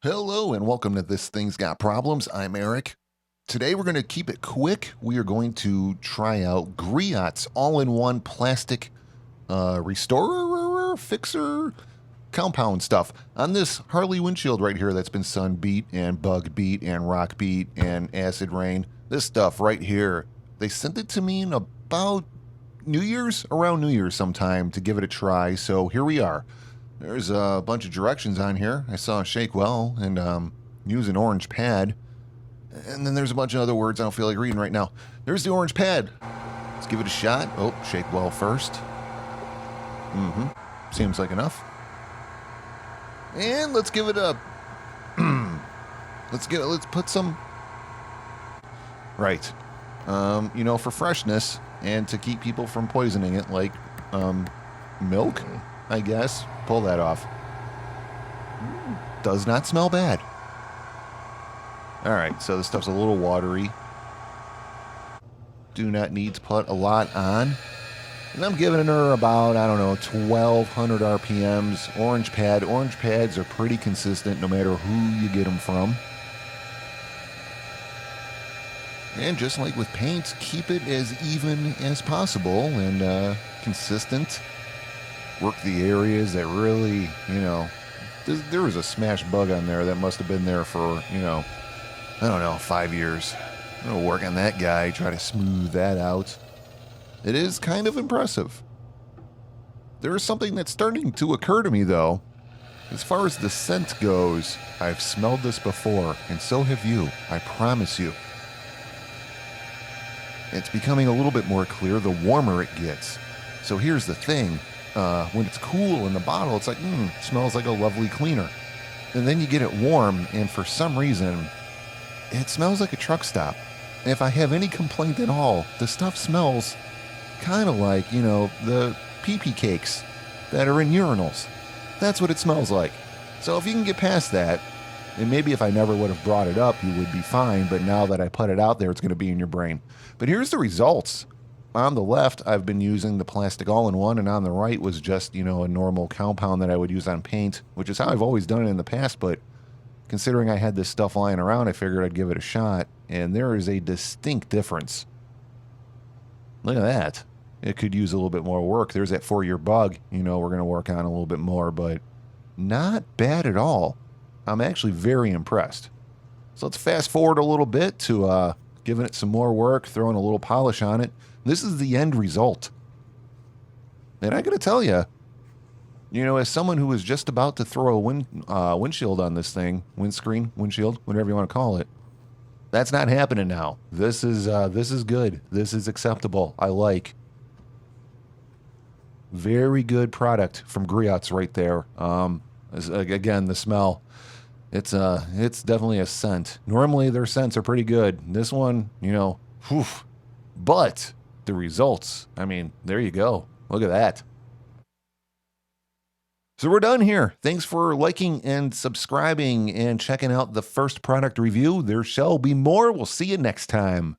Hello and welcome to This Thing's Got Problems. I'm Eric. Today we're going to keep it quick. We are going to try out Griot's all-in-one plastic restorer, fixer, compound stuff on this Harley windshield right here that's been sun beat and bug beat and rock beat and acid rain. This stuff right here. They sent it to me in about around New Year's sometime to give it a try. So here we are. There's a bunch of directions on here. I saw shake well and use an orange pad. And then there's a bunch of other words I don't feel like reading right now. There's the orange pad. Let's give it a shot. Oh, shake well first. Seems like enough. And let's give it a... let's put some... Right. For freshness and to keep people from poisoning it, like, milk, I guess. Pull that off. Does not smell bad. Alright, so this stuff's a little watery. Do not need to put a lot on. And I'm giving her about, 1,200 RPMs. Orange pad. Orange pads are pretty consistent no matter who you get them from. And just like with paint, keep it as even as possible and consistent. Work the areas that really, there was a smash bug on there that must have been there for, 5 years. I'm going to work on that guy, try to smooth that out. It is kind of impressive. There is something that's starting to occur to me, though. As far as the scent goes, I've smelled this before, and so have you, I promise you. It's becoming a little bit more clear the warmer it gets. So here's the thing. When it's cool in the bottle, it's like, smells like a lovely cleaner. And then you get it warm, and for some reason, it smells like a truck stop. And if I have any complaint at all, the stuff smells kind of like, the pee-pee cakes that are in urinals. That's what it smells like. So if you can get past that, and maybe if I never would have brought it up, you would be fine, but now that I put it out there, it's going to be in your brain. But here's the results. On the left, I've been using the plastic all-in-one, and on the right was just, a normal compound that I would use on paint, which is how I've always done it in the past, but considering I had this stuff lying around, I figured I'd give it a shot, and there is a distinct difference. Look at that. It could use a little bit more work. There's that 4-year bug, we're going to work on a little bit more, but not bad at all. I'm actually very impressed. So let's fast forward a little bit to giving it some more work, throwing a little polish on it. This is the end result. And I got to tell you, as someone who was just about to throw a windshield on this thing, windscreen, windshield, whatever you want to call it, that's not happening now. This is good. This is acceptable. I like. Very good product from Griot's right there. Again, the smell. It's definitely a scent. Normally their scents are pretty good. This one, but the results, there you go. Look at that. So we're done here. Thanks for liking and subscribing and checking out the first product review. There shall be more. We'll see you next time.